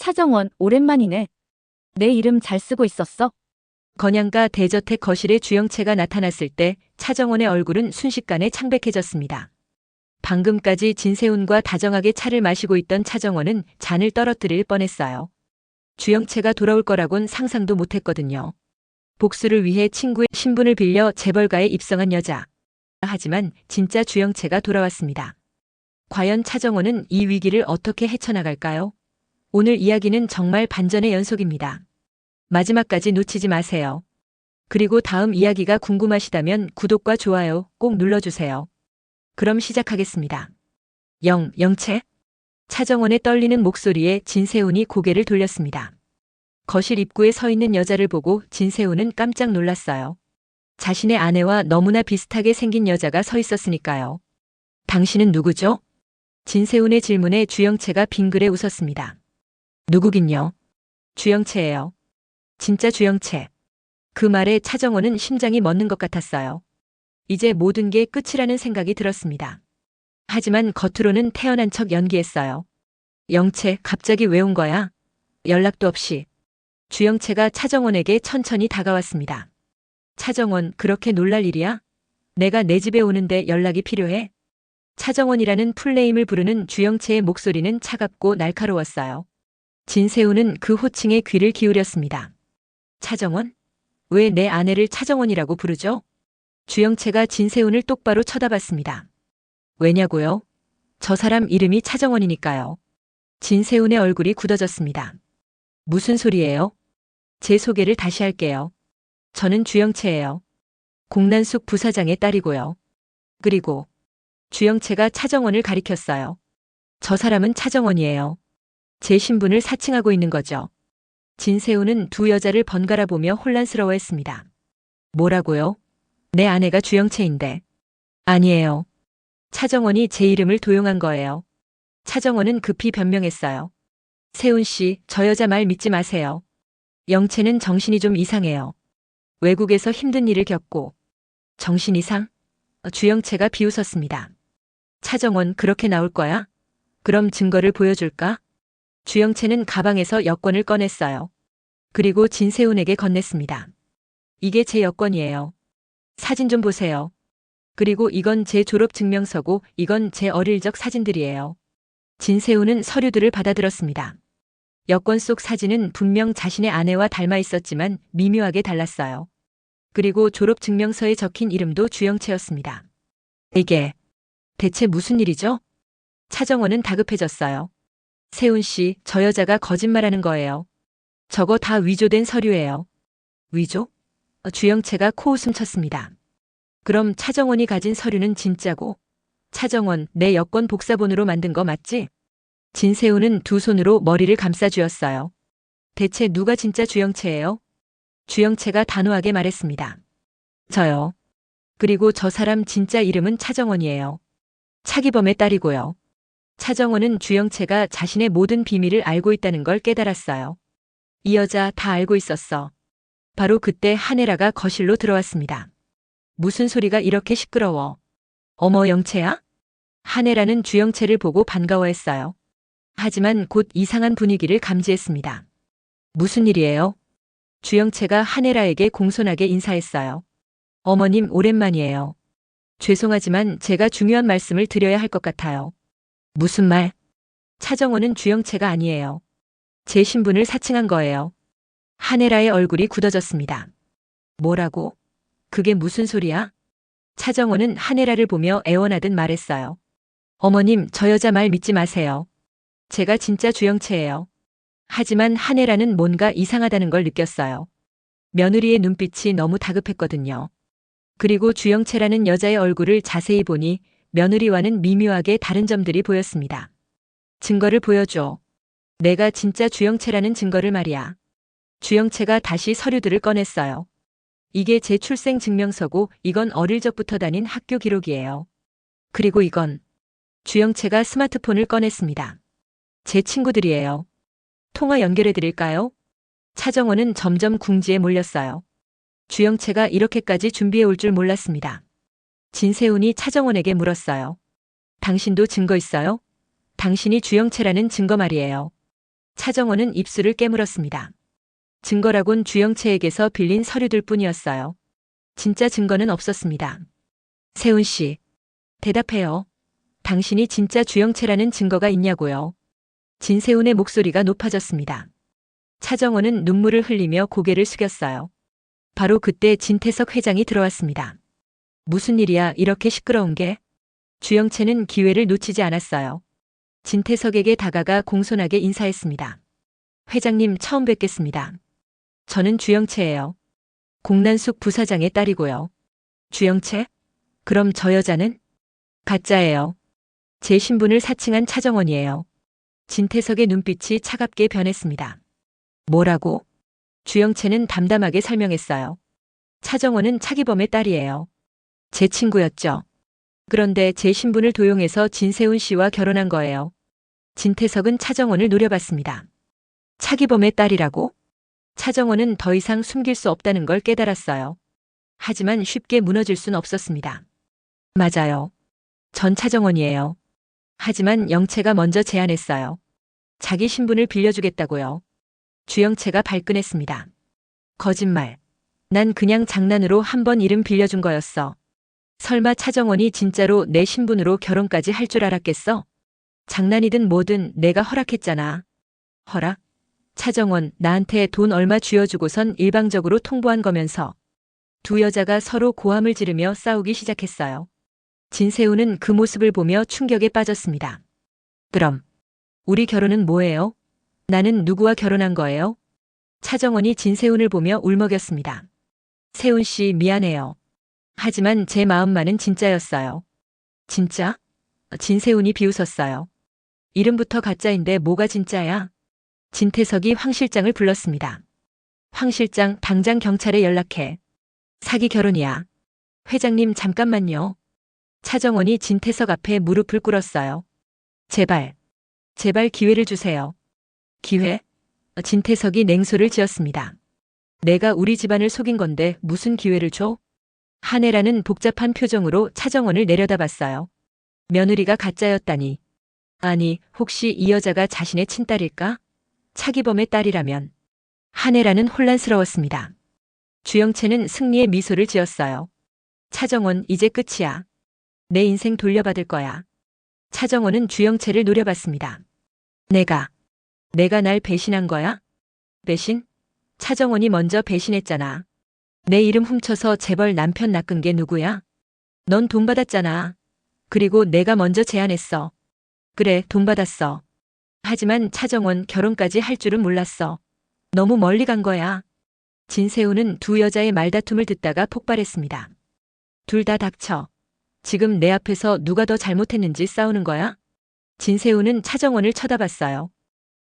차정원, 오랜만이네. 내 이름 잘 쓰고 있었어? 건양가 대저택 거실에 주영채가 나타났을 때 차정원의 얼굴은 순식간에 창백해졌습니다. 방금까지 진세훈과 다정하게 차를 마시고 있던 차정원은 잔을 떨어뜨릴 뻔했어요. 주영채가 돌아올 거라곤 상상도 못했거든요. 복수를 위해 친구의 신분을 빌려 재벌가에 입성한 여자. 하지만 진짜 주영채가 돌아왔습니다. 과연 차정원은 이 위기를 어떻게 헤쳐나갈까요? 오늘 이야기는 정말 반전의 연속입니다. 마지막까지 놓치지 마세요. 그리고 다음 이야기가 궁금하시다면 구독과 좋아요 꼭 눌러주세요. 그럼 시작하겠습니다. 영채? 차정원의 떨리는 목소리에 진세훈이 고개를 돌렸습니다. 거실 입구에 서 있는 여자를 보고 진세훈은 깜짝 놀랐어요. 자신의 아내와 너무나 비슷하게 생긴 여자가 서 있었으니까요. 당신은 누구죠? 진세훈의 질문에 주영채가 빙그레 웃었습니다. 누구긴요? 주영채예요. 진짜 주영채. 그 말에 차정원은 심장이 멎는 것 같았어요. 이제 모든 게 끝이라는 생각이 들었습니다. 하지만 겉으로는 태어난 척 연기했어요. 영채, 갑자기 왜 온 거야? 연락도 없이. 주영채가 차정원에게 천천히 다가왔습니다. 차정원, 그렇게 놀랄 일이야? 내가 내 집에 오는데 연락이 필요해? 차정원이라는 풀네임을 부르는 주영채의 목소리는 차갑고 날카로웠어요. 진세훈은 그 호칭에 귀를 기울였습니다. 차정원? 왜 내 아내를 차정원이라고 부르죠? 주영채가 진세훈을 똑바로 쳐다봤습니다. 왜냐고요? 저 사람 이름이 차정원이니까요. 진세훈의 얼굴이 굳어졌습니다. 무슨 소리예요? 제 소개를 다시 할게요. 저는 주영채예요. 공난숙 부사장의 딸이고요. 그리고 주영채가 차정원을 가리켰어요. 저 사람은 차정원이에요. 제 신분을 사칭하고 있는 거죠. 진세훈은 두 여자를 번갈아 보며 혼란스러워했습니다. 뭐라고요? 내 아내가 주영채인데. 아니에요. 차정원이 제 이름을 도용한 거예요. 차정원은 급히 변명했어요. 세훈 씨, 저 여자 말 믿지 마세요. 영채는 정신이 좀 이상해요. 외국에서 힘든 일을 겪고. 정신 이상? 주영채가 비웃었습니다. 차정원, 그렇게 나올 거야? 그럼 증거를 보여줄까? 주영채는 가방에서 여권을 꺼냈어요. 그리고 진세훈에게 건넸습니다. 이게 제 여권이에요. 사진 좀 보세요. 그리고 이건 제 졸업증명서고 이건 제 어릴 적 사진들이에요. 진세훈은 서류들을 받아들었습니다. 여권 속 사진은 분명 자신의 아내와 닮아 있었지만 미묘하게 달랐어요. 그리고 졸업증명서에 적힌 이름도 주영채였습니다. 이게 대체 무슨 일이죠? 차정원은 다급해졌어요. 세훈 씨, 저 여자가 거짓말하는 거예요. 저거 다 위조된 서류예요. 위조? 주영채가 코웃음 쳤습니다. 그럼 차정원이 가진 서류는 진짜고? 차정원, 내 여권 복사본으로 만든 거 맞지? 진세훈은 두 손으로 머리를 감싸쥐었어요. 대체 누가 진짜 주영채예요? 주영채가 단호하게 말했습니다. 저요. 그리고 저 사람 진짜 이름은 차정원이에요. 차기범의 딸이고요. 차정원은 주영채가 자신의 모든 비밀을 알고 있다는 걸 깨달았어요. 이 여자 다 알고 있었어. 바로 그때 한혜라가 거실로 들어왔습니다. 무슨 소리가 이렇게 시끄러워? 어머, 영채야? 한혜라는 주영채를 보고 반가워했어요. 하지만 곧 이상한 분위기를 감지했습니다. 무슨 일이에요? 주영채가 한혜라에게 공손하게 인사했어요. 어머님, 오랜만이에요. 죄송하지만 제가 중요한 말씀을 드려야 할 것 같아요. 무슨 말? 차정원은 주영채가 아니에요. 제 신분을 사칭한 거예요. 한혜라의 얼굴이 굳어졌습니다. 뭐라고? 그게 무슨 소리야? 차정원은 한혜라를 보며 애원하듯 말했어요. 어머님, 저 여자 말 믿지 마세요. 제가 진짜 주영채예요. 하지만 한혜라는 뭔가 이상하다는 걸 느꼈어요. 며느리의 눈빛이 너무 다급했거든요. 그리고 주영채라는 여자의 얼굴을 자세히 보니 며느리와는 미묘하게 다른 점들이 보였습니다. 증거를 보여줘. 내가 진짜 주영채라는 증거를 말이야. 주영채가 다시 서류들을 꺼냈어요. 이게 제 출생 증명서고 이건 어릴 적부터 다닌 학교 기록이에요. 그리고 이건 주영채가 스마트폰을 꺼냈습니다. 제 친구들이에요. 통화 연결해 드릴까요? 차정원은 점점 궁지에 몰렸어요. 주영채가 이렇게까지 준비해 올 줄 몰랐습니다. 진세훈이 차정원에게 물었어요. 당신도 증거 있어요? 당신이 주영채라는 증거 말이에요. 차정원은 입술을 깨물었습니다. 증거라곤 주영채에게서 빌린 서류들 뿐이었어요. 진짜 증거는 없었습니다. 세훈 씨, 대답해요. 당신이 진짜 주영채라는 증거가 있냐고요. 진세훈의 목소리가 높아졌습니다. 차정원은 눈물을 흘리며 고개를 숙였어요. 바로 그때 진태석 회장이 들어왔습니다. 무슨 일이야, 이렇게 시끄러운 게? 주영채는 기회를 놓치지 않았어요. 진태석에게 다가가 공손하게 인사했습니다. 회장님, 처음 뵙겠습니다. 저는 주영채예요. 공난숙 부사장의 딸이고요. 주영채? 그럼 저 여자는? 가짜예요. 제 신분을 사칭한 차정원이에요. 진태석의 눈빛이 차갑게 변했습니다. 뭐라고? 주영채는 담담하게 설명했어요. 차정원은 차기범의 딸이에요. 제 친구였죠. 그런데 제 신분을 도용해서 진세훈 씨와 결혼한 거예요. 진태석은 차정원을 노려봤습니다. 차기범의 딸이라고? 차정원은 더 이상 숨길 수 없다는 걸 깨달았어요. 하지만 쉽게 무너질 순 없었습니다. 맞아요. 전 차정원이에요. 하지만 영채가 먼저 제안했어요. 자기 신분을 빌려주겠다고요. 주영채가 발끈했습니다. 거짓말. 난 그냥 장난으로 한번 이름 빌려준 거였어. 설마 차정원이 진짜로 내 신분으로 결혼까지 할 줄 알았겠어? 장난이든 뭐든 내가 허락했잖아. 허락? 차정원, 나한테 돈 얼마 쥐어주고선 일방적으로 통보한 거면서. 두 여자가 서로 고함을 지르며 싸우기 시작했어요. 진세훈은 그 모습을 보며 충격에 빠졌습니다. 그럼 우리 결혼은 뭐예요? 나는 누구와 결혼한 거예요? 차정원이 진세훈을 보며 울먹였습니다. 세훈 씨, 미안해요. 하지만 제 마음만은 진짜였어요. 진짜? 진세훈이 비웃었어요. 이름부터 가짜인데 뭐가 진짜야? 진태석이 황 실장을 불렀습니다. 황 실장, 당장 경찰에 연락해. 사기 결혼이야. 회장님, 잠깐만요. 차정원이 진태석 앞에 무릎을 꿇었어요. 제발, 제발 기회를 주세요. 기회? 진태석이 냉소를 지었습니다. 내가 우리 집안을 속인 건데 무슨 기회를 줘? 한혜라는 복잡한 표정으로 차정원을 내려다봤어요. 며느리가 가짜였다니. 아니, 혹시 이 여자가 자신의 친딸일까? 차기범의 딸이라면. 한혜라는 혼란스러웠습니다. 주영채는 승리의 미소를 지었어요. 차정원, 이제 끝이야. 내 인생 돌려받을 거야. 차정원은 주영채를 노려봤습니다. 내가 날 배신한 거야? 배신? 차정원이 먼저 배신했잖아. 내 이름 훔쳐서 재벌 남편 낚은 게 누구야? 넌 돈 받았잖아. 그리고 내가 먼저 제안했어. 그래, 돈 받았어. 하지만 차정원, 결혼까지 할 줄은 몰랐어. 너무 멀리 간 거야. 진세훈은 두 여자의 말다툼을 듣다가 폭발했습니다. 둘 다 닥쳐. 지금 내 앞에서 누가 더 잘못했는지 싸우는 거야? 진세훈은 차정원을 쳐다봤어요.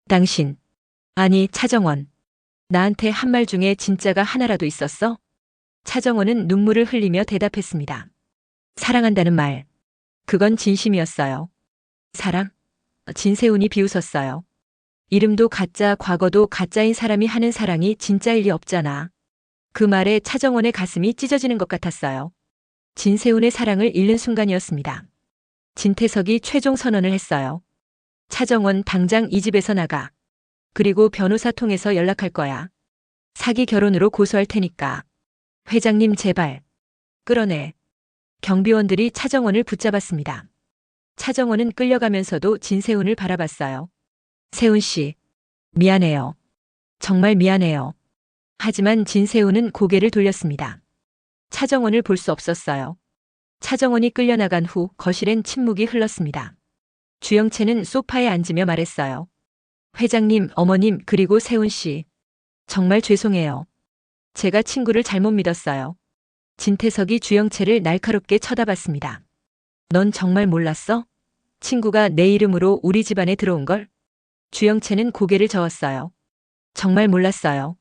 당신. 아니, 차정원. 나한테 한 말 중에 진짜가 하나라도 있었어? 차정원은 눈물을 흘리며 대답했습니다. 사랑한다는 말. 그건 진심이었어요. 사랑? 진세훈이 비웃었어요. 이름도 가짜, 과거도 가짜인 사람이 하는 사랑이 진짜일 리 없잖아. 그 말에 차정원의 가슴이 찢어지는 것 같았어요. 진세훈의 사랑을 잃는 순간이었습니다. 진태석이 최종 선언을 했어요. 차정원, 당장 이 집에서 나가. 그리고 변호사 통해서 연락할 거야. 사기 결혼으로 고소할 테니까. 회장님, 제발. 끌어내. 경비원들이 차정원을 붙잡았습니다. 차정원은 끌려가면서도 진세훈을 바라봤어요. 세훈 씨, 미안해요. 정말 미안해요. 하지만 진세훈은 고개를 돌렸습니다. 차정원을 볼 수 없었어요. 차정원이 끌려나간 후 거실엔 침묵이 흘렀습니다. 주영채는 소파에 앉으며 말했어요. 회장님, 어머님, 그리고 세훈 씨. 정말 죄송해요. 제가 친구를 잘못 믿었어요. 진태석이 주영채를 날카롭게 쳐다봤습니다. 넌 정말 몰랐어? 친구가 내 이름으로 우리 집안에 들어온 걸? 주영채는 고개를 저었어요. 정말 몰랐어요.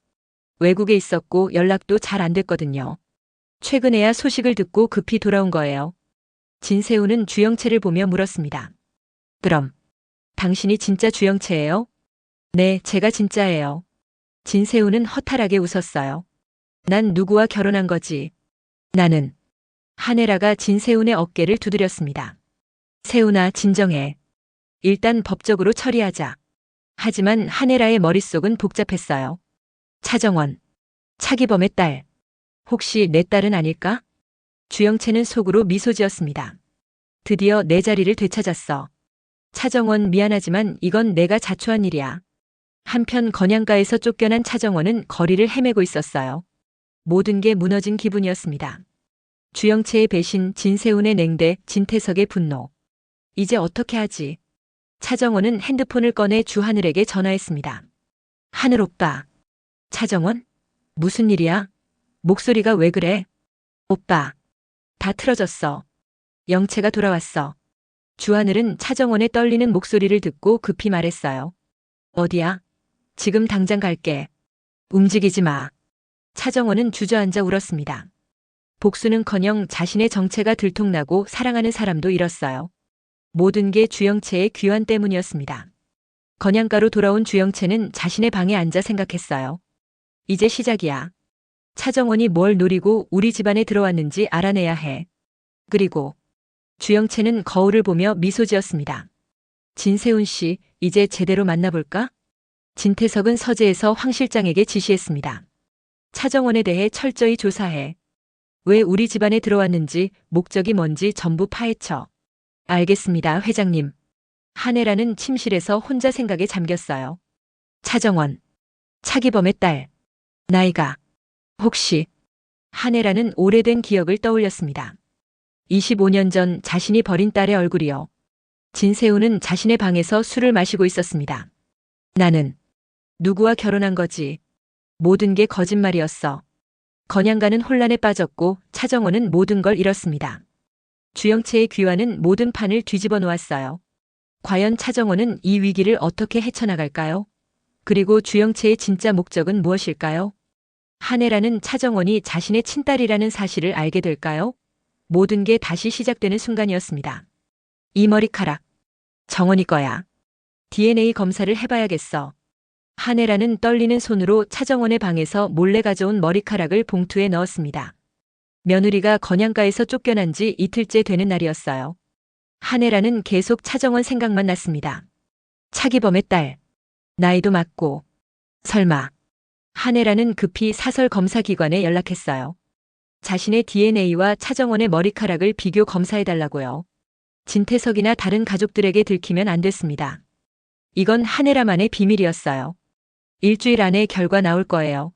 외국에 있었고 연락도 잘 안 됐거든요. 최근에야 소식을 듣고 급히 돌아온 거예요. 진세훈은 주영채를 보며 물었습니다. 그럼 당신이 진짜 주영채예요? 네, 제가 진짜예요. 진세훈은 허탈하게 웃었어요. 난 누구와 결혼한 거지? 나는. 한혜라가 진세훈의 어깨를 두드렸습니다. 세훈아, 진정해. 일단 법적으로 처리하자. 하지만 한혜라의 머릿속은 복잡했어요. 차정원, 차기범의 딸. 혹시 내 딸은 아닐까? 주영채는 속으로 미소 지었습니다. 드디어 내 자리를 되찾았어. 차정원 미안하지만 이건 내가 자초한 일이야. 한편 건양가에서 쫓겨난 차정원은 거리를 헤매고 있었어요. 모든 게 무너진 기분이었습니다. 주영채의 배신, 진세훈의 냉대, 진태석의 분노. 이제 어떻게 하지? 차정원은 핸드폰을 꺼내 주하늘에게 전화했습니다. 하늘 오빠. 차정원? 무슨 일이야? 목소리가 왜 그래? 오빠. 다 틀어졌어. 영채가 돌아왔어. 주하늘은 차정원의 떨리는 목소리를 듣고 급히 말했어요. 어디야? 지금 당장 갈게. 움직이지 마. 차정원은 주저앉아 울었습니다. 복수는커녕 자신의 정체가 들통나고 사랑하는 사람도 잃었어요. 모든 게 주영채의 귀환 때문이었습니다. 건양가로 돌아온 주영채는 자신의 방에 앉아 생각했어요. 이제 시작이야. 차정원이 뭘 노리고 우리 집안에 들어왔는지 알아내야 해. 그리고 주영채는 거울을 보며 미소 지었습니다. 진세훈 씨, 이제 제대로 만나볼까? 진태석은 서재에서 황 실장에게 지시했습니다. 차정원에 대해 철저히 조사해. 왜 우리 집안에 들어왔는지, 목적이 뭔지 전부 파헤쳐. 알겠습니다, 회장님. 한혜라는 침실에서 혼자 생각에 잠겼어요. 차정원, 차기범의 딸. 나이가 혹시. 한혜라는 오래된 기억을 떠올렸습니다. 25년 전 자신이 버린 딸의 얼굴이요. 진세훈은 자신의 방에서 술을 마시고 있었습니다. 나는 누구와 결혼한 거지? 모든 게 거짓말이었어. 건양가는 혼란에 빠졌고 차정원은 모든 걸 잃었습니다. 주영채의 귀환은 모든 판을 뒤집어 놓았어요. 과연 차정원은 이 위기를 어떻게 헤쳐나갈까요? 그리고 주영채의 진짜 목적은 무엇일까요? 한혜라는 차정원이 자신의 친딸이라는 사실을 알게 될까요? 모든 게 다시 시작되는 순간이었습니다. 이 머리카락. 정원이 거야. DNA 검사를 해봐야겠어. 한혜라는 떨리는 손으로 차정원의 방에서 몰래 가져온 머리카락을 봉투에 넣었습니다. 며느리가 건양가에서 쫓겨난 지 이틀째 되는 날이었어요. 한혜라는 계속 차정원 생각만 났습니다. 차기범의 딸. 나이도 맞고. 설마. 한혜라는 급히 사설 검사기관에 연락했어요. 자신의 DNA와 차정원의 머리카락을 비교 검사해달라고요. 진태석이나 다른 가족들에게 들키면 안 됐습니다. 이건 한혜라만의 비밀이었어요. 일주일 안에 결과 나올 거예요.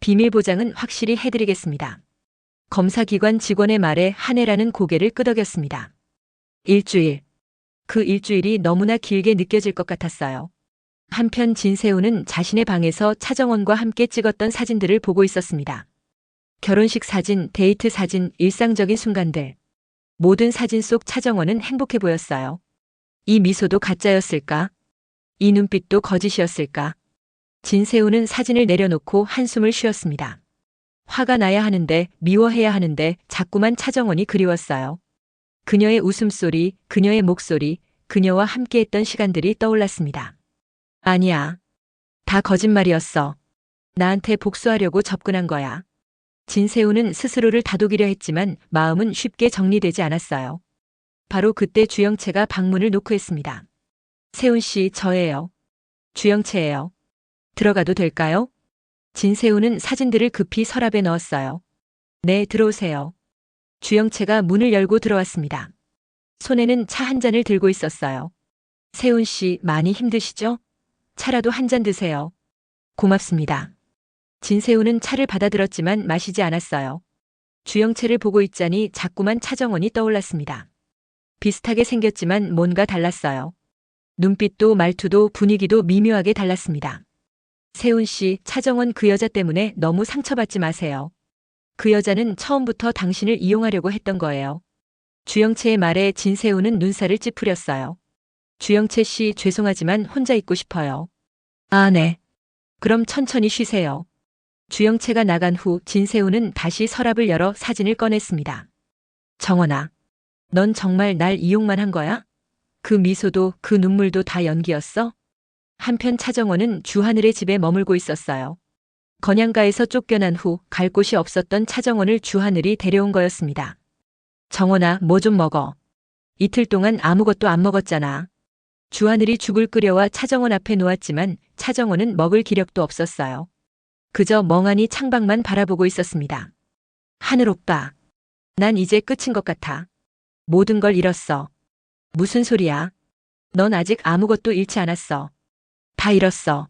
비밀 보장은 확실히 해드리겠습니다. 검사기관 직원의 말에 한혜라는 고개를 끄덕였습니다. 일주일. 그 일주일이 너무나 길게 느껴질 것 같았어요. 한편 진세훈은 자신의 방에서 차정원과 함께 찍었던 사진들을 보고 있었습니다. 결혼식 사진, 데이트 사진, 일상적인 순간들. 모든 사진 속 차정원은 행복해 보였어요. 이 미소도 가짜였을까? 이 눈빛도 거짓이었을까? 진세훈은 사진을 내려놓고 한숨을 쉬었습니다. 화가 나야 하는데, 미워해야 하는데 자꾸만 차정원이 그리웠어요. 그녀의 웃음소리, 그녀의 목소리, 그녀와 함께했던 시간들이 떠올랐습니다. 아니야. 다 거짓말이었어. 나한테 복수하려고 접근한 거야. 진세훈은 스스로를 다독이려 했지만 마음은 쉽게 정리되지 않았어요. 바로 그때 주영채가 방문을 노크했습니다. 세훈 씨, 저예요. 주영채예요. 들어가도 될까요? 진세훈은 사진들을 급히 서랍에 넣었어요. 네, 들어오세요. 주영채가 문을 열고 들어왔습니다. 손에는 차 한 잔을 들고 있었어요. 세훈 씨, 많이 힘드시죠? 차라도 한 잔 드세요. 고맙습니다. 진세훈은 차를 받아들었지만 마시지 않았어요. 주영채를 보고 있자니 자꾸만 차정원이 떠올랐습니다. 비슷하게 생겼지만 뭔가 달랐어요. 눈빛도 말투도 분위기도 미묘하게 달랐습니다. 세훈 씨, 차정원 그 여자 때문에 너무 상처받지 마세요. 그 여자는 처음부터 당신을 이용하려고 했던 거예요. 주영채의 말에 진세훈은 눈살을 찌푸렸어요. 주영채 씨, 죄송하지만 혼자 있고 싶어요. 아, 네. 그럼 천천히 쉬세요. 주영채가 나간 후 진세훈은 다시 서랍을 열어 사진을 꺼냈습니다. 정원아, 넌 정말 날 이용만 한 거야? 그 미소도 그 눈물도 다 연기였어? 한편 차정원은 주하늘의 집에 머물고 있었어요. 건양가에서 쫓겨난 후 갈 곳이 없었던 차정원을 주하늘이 데려온 거였습니다. 정원아, 뭐 좀 먹어. 이틀 동안 아무것도 안 먹었잖아. 주하늘이 죽을 끓여와 차정원 앞에 놓았지만 차정원은 먹을 기력도 없었어요. 그저 멍하니 창밖만 바라보고 있었습니다. 하늘 오빠, 난 이제 끝인 것 같아. 모든 걸 잃었어. 무슨 소리야? 넌 아직 아무것도 잃지 않았어. 다 잃었어.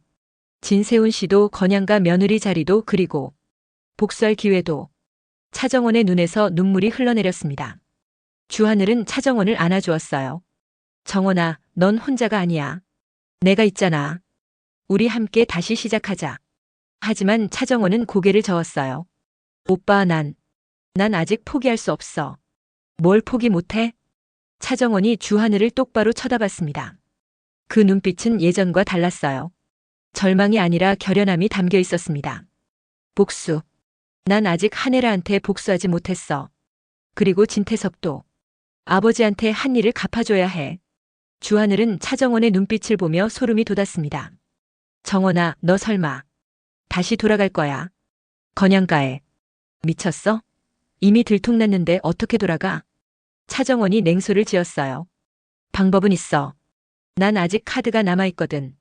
진세훈 씨도 건양가 며느리 자리도 그리고 복수할 기회도. 차정원의 눈에서 눈물이 흘러내렸습니다. 주하늘은 차정원을 안아주었어요. 정원아, 넌 혼자가 아니야. 내가 있잖아. 우리 함께 다시 시작하자. 하지만 차정원은 고개를 저었어요. 오빠, 난 아직 포기할 수 없어. 뭘 포기 못해? 차정원이 주하늘을 똑바로 쳐다봤습니다. 그 눈빛은 예전과 달랐어요. 절망이 아니라 결연함이 담겨 있었습니다. 복수. 난 아직 한혜라한테 복수하지 못했어. 그리고 진태석도. 아버지한테 한 일을 갚아줘야 해. 주하늘은 차정원의 눈빛을 보며 소름이 돋았습니다. 정원아, 너 설마 다시 돌아갈 거야? 건양가에. 미쳤어? 이미 들통났는데 어떻게 돌아가? 차정원이 냉소를 지었어요. 방법은 있어. 난 아직 카드가 남아있거든.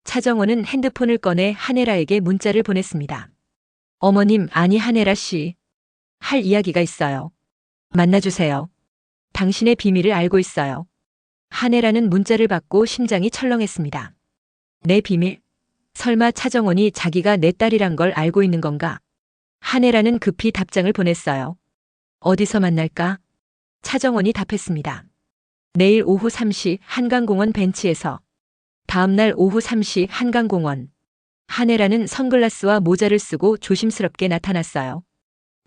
차정원은 핸드폰을 꺼내 한혜라에게 문자를 보냈습니다. 어머님, 아니 한혜라 씨. 할 이야기가 있어요. 만나주세요. 당신의 비밀을 알고 있어요. 한혜라는 문자를 받고 심장이 철렁했습니다. 내 비밀? 설마 차정원이 자기가 내 딸이란 걸 알고 있는 건가? 한혜라는 급히 답장을 보냈어요. 어디서 만날까? 차정원이 답했습니다. 내일 오후 3시 한강공원 벤치에서. 다음날 오후 3시 한강공원. 한혜라는 선글라스와 모자를 쓰고 조심스럽게 나타났어요.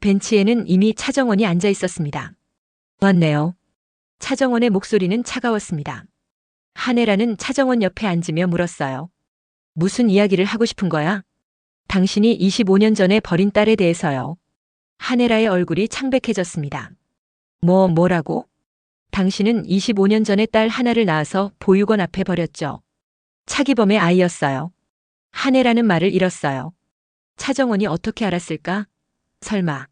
벤치에는 이미 차정원이 앉아 있었습니다. 왔네요. 차정원의 목소리는 차가웠습니다. 한혜라는 차정원 옆에 앉으며 물었어요. 무슨 이야기를 하고 싶은 거야? 당신이 25년 전에 버린 딸에 대해서요. 한혜라의 얼굴이 창백해졌습니다. 뭐라고? 당신은 25년 전에 딸 하나를 낳아서 보육원 앞에 버렸죠. 차기범의 아이였어요. 한혜라는 말을 잃었어요. 차정원이 어떻게 알았을까? 설마.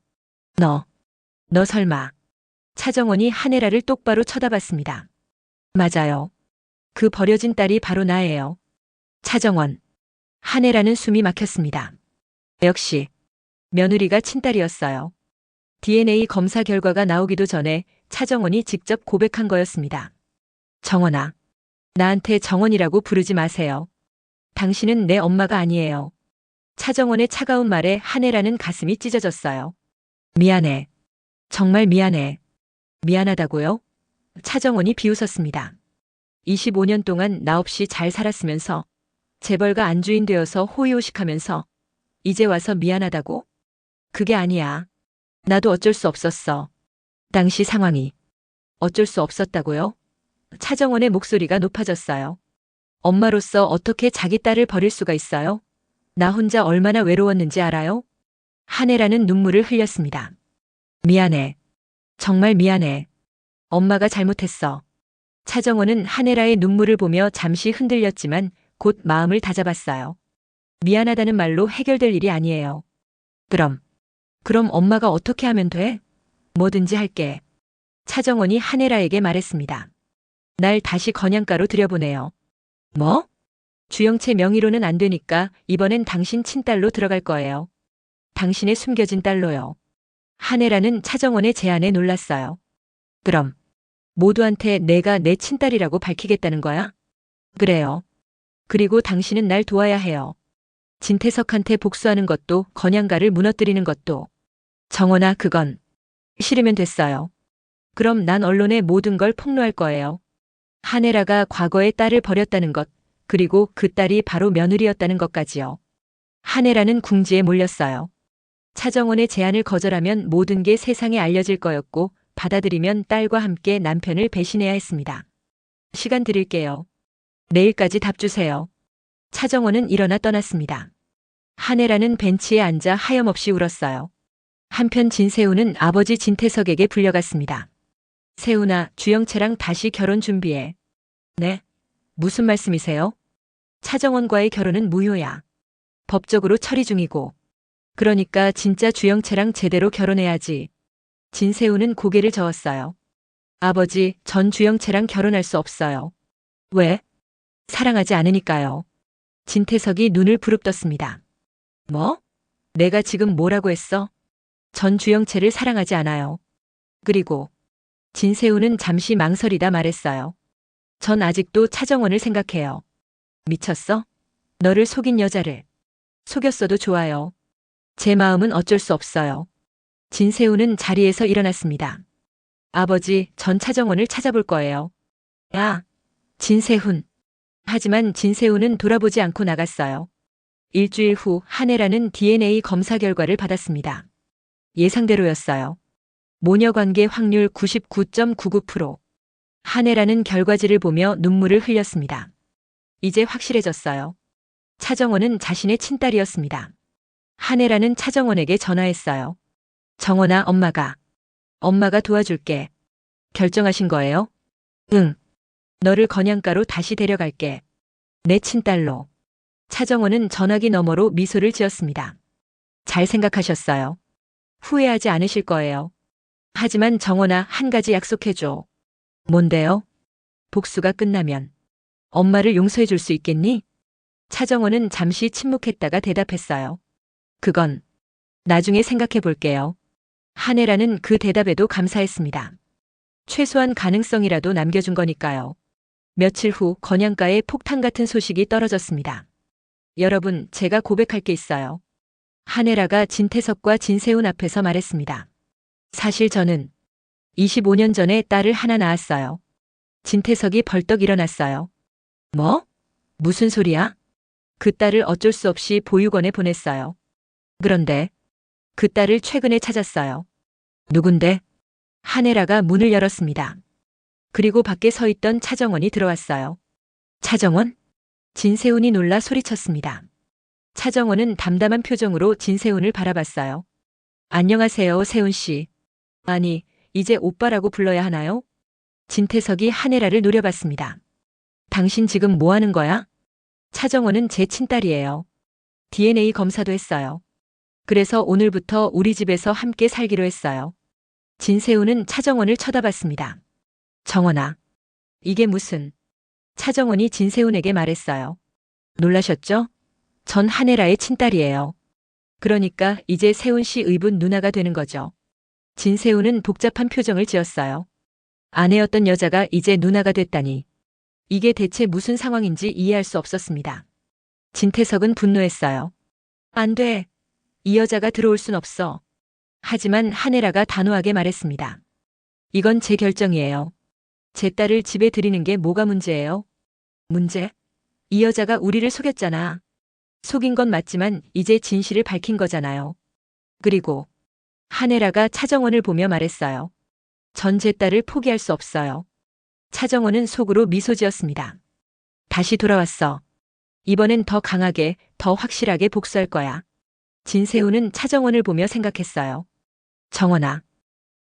너 설마. 차정원이 한혜라를 똑바로 쳐다봤습니다. 맞아요. 그 버려진 딸이 바로 나예요. 차정원. 한혜라는 숨이 막혔습니다. 역시 며느리가 친딸이었어요. DNA 검사 결과가 나오기도 전에 차정원이 직접 고백한 거였습니다. 정원아, 나한테 정원이라고 부르지 마세요. 당신은 내 엄마가 아니에요. 차정원의 차가운 말에 한혜라는 가슴이 찢어졌어요. 미안해. 정말 미안해. 미안하다고요? 차정원이 비웃었습니다. 25년 동안 나 없이 잘 살았으면서 재벌가 안주인 되어서 호의호식하면서 이제 와서 미안하다고? 그게 아니야. 나도 어쩔 수 없었어. 당시 상황이. 어쩔 수 없었다고요? 차정원의 목소리가 높아졌어요. 엄마로서 어떻게 자기 딸을 버릴 수가 있어요? 나 혼자 얼마나 외로웠는지 알아요? 한혜라는 눈물을 흘렸습니다. 미안해. 정말 미안해. 엄마가 잘못했어. 차정원은 한혜라의 눈물을 보며 잠시 흔들렸지만 곧 마음을 다잡았어요. 미안하다는 말로 해결될 일이 아니에요. 그럼 엄마가 어떻게 하면 돼? 뭐든지 할게. 차정원이 한혜라에게 말했습니다. 날 다시 건양가로 들여보내요. 뭐? 주영채 명의로는 안 되니까 이번엔 당신 친딸로 들어갈 거예요. 당신의 숨겨진 딸로요. 한혜라는 차정원의 제안에 놀랐어요. 그럼 모두한테 내가 내 친딸이라고 밝히겠다는 거야? 그래요. 그리고 당신은 날 도와야 해요. 진태석한테 복수하는 것도 건양가를 무너뜨리는 것도. 정원아, 그건 싫으면 됐어요. 그럼 난 언론에 모든 걸 폭로할 거예요. 한혜라가 과거에 딸을 버렸다는 것, 그리고 그 딸이 바로 며느리였다는 것까지요. 한혜라는 궁지에 몰렸어요. 차정원의 제안을 거절하면 모든 게 세상에 알려질 거였고 받아들이면 딸과 함께 남편을 배신해야 했습니다. 시간 드릴게요. 내일까지 답 주세요. 차정원은 일어나 떠났습니다. 한혜라는 벤치에 앉아 하염없이 울었어요. 한편 진세훈은 아버지 진태석에게 불려갔습니다. 세훈아, 주영채랑 다시 결혼 준비해. 네? 무슨 말씀이세요? 차정원과의 결혼은 무효야. 법적으로 처리 중이고. 그러니까 진짜 주영채랑 제대로 결혼해야지. 진세훈은 고개를 저었어요. 아버지, 전 주영채랑 결혼할 수 없어요. 왜? 사랑하지 않으니까요. 진태석이 눈을 부릅떴습니다. 뭐? 내가 지금 뭐라고 했어? 전 주영채를 사랑하지 않아요. 그리고 진세훈은 잠시 망설이다 말했어요. 전 아직도 차정원을 생각해요. 미쳤어? 너를 속인 여자를. 속였어도 좋아요. 제 마음은 어쩔 수 없어요. 진세훈은 자리에서 일어났습니다. 아버지, 전 차정원을 찾아볼 거예요. 야, 진세훈. 하지만 진세훈은 돌아보지 않고 나갔어요. 일주일 후 한혜라는 DNA 검사 결과를 받았습니다. 예상대로였어요. 모녀관계 확률 99.99%. 한혜라는 결과지를 보며 눈물을 흘렸습니다. 이제 확실해졌어요. 차정원은 자신의 친딸이었습니다. 한혜라는 차정원에게 전화했어요. 정원아, 엄마가 도와줄게. 결정하신 거예요? 응. 너를 건양가로 다시 데려갈게. 내 친딸로. 차정원은 전화기 너머로 미소를 지었습니다. 잘 생각하셨어요. 후회하지 않으실 거예요. 하지만 정원아, 한 가지 약속해줘. 뭔데요? 복수가 끝나면 엄마를 용서해 줄 수 있겠니? 차정원은 잠시 침묵했다가 대답했어요. 그건 나중에 생각해 볼게요. 한혜라는 그 대답에도 감사했습니다. 최소한 가능성이라도 남겨준 거니까요. 며칠 후 건양가에 폭탄 같은 소식이 떨어졌습니다. 여러분, 제가 고백할 게 있어요. 한혜라가 진태석과 진세훈 앞에서 말했습니다. 사실 저는 25년 전에 딸을 하나 낳았어요. 진태석이 벌떡 일어났어요. 뭐? 무슨 소리야? 그 딸을 어쩔 수 없이 보육원에 보냈어요. 그런데 그 딸을 최근에 찾았어요. 누군데? 한혜라가 문을 열었습니다. 그리고 밖에 서 있던 차정원이 들어왔어요. 차정원? 진세훈이 놀라 소리쳤습니다. 차정원은 담담한 표정으로 진세훈을 바라봤어요. 안녕하세요, 세훈 씨. 아니, 이제 오빠라고 불러야 하나요? 진태석이 한혜라를 노려봤습니다. 당신 지금 뭐 하는 거야? 차정원은 제 친딸이에요. DNA 검사도 했어요. 그래서 오늘부터 우리 집에서 함께 살기로 했어요. 진세훈은 차정원을 쳐다봤습니다. 정원아, 이게 무슨... 차정원이 진세훈에게 말했어요. 놀라셨죠? 전 한혜라의 친딸이에요. 그러니까 이제 세훈 씨 의붓 누나가 되는 거죠. 진세훈은 복잡한 표정을 지었어요. 아내였던 여자가 이제 누나가 됐다니. 이게 대체 무슨 상황인지 이해할 수 없었습니다. 진태석은 분노했어요. 안 돼. 이 여자가 들어올 순 없어. 하지만 한혜라가 단호하게 말했습니다. 이건 제 결정이에요. 제 딸을 집에 들이는 게 뭐가 문제예요? 문제? 이 여자가 우리를 속였잖아. 속인 건 맞지만 이제 진실을 밝힌 거잖아요. 그리고 한혜라가 차정원을 보며 말했어요. 전 제 딸을 포기할 수 없어요. 차정원은 속으로 미소 지었습니다. 다시 돌아왔어. 이번엔 더 강하게, 더 확실하게 복수할 거야. 진세훈은 차정원을 보며 생각했어요. 정원아,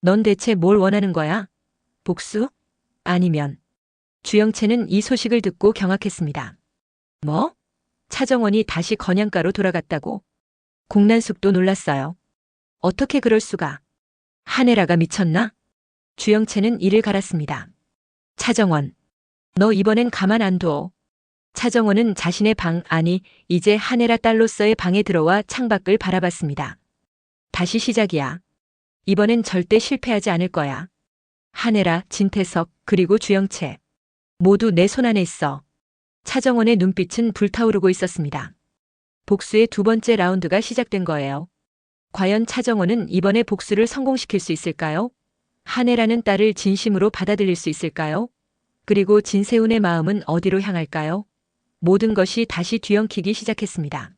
넌 대체 뭘 원하는 거야? 복수? 아니면... 주영채는 이 소식을 듣고 경악했습니다. 뭐? 차정원이 다시 건양가로 돌아갔다고? 공란숙도 놀랐어요. 어떻게 그럴 수가? 한혜라가 미쳤나? 주영채는 이를 갈았습니다. 차정원, 너 이번엔 가만 안 둬. 차정원은 자신의 방, 아니, 이제 한혜라 딸로서의 방에 들어와 창밖을 바라봤습니다. 다시 시작이야. 이번엔 절대 실패하지 않을 거야. 한혜라, 진태석, 그리고 주영채. 모두 내 손 안에 있어. 차정원의 눈빛은 불타오르고 있었습니다. 복수의 두 번째 라운드가 시작된 거예요. 과연 차정원은 이번에 복수를 성공시킬 수 있을까요? 한혜라는 딸을 진심으로 받아들일 수 있을까요? 그리고 진세훈의 마음은 어디로 향할까요? 모든 것이 다시 뒤엉키기 시작했습니다.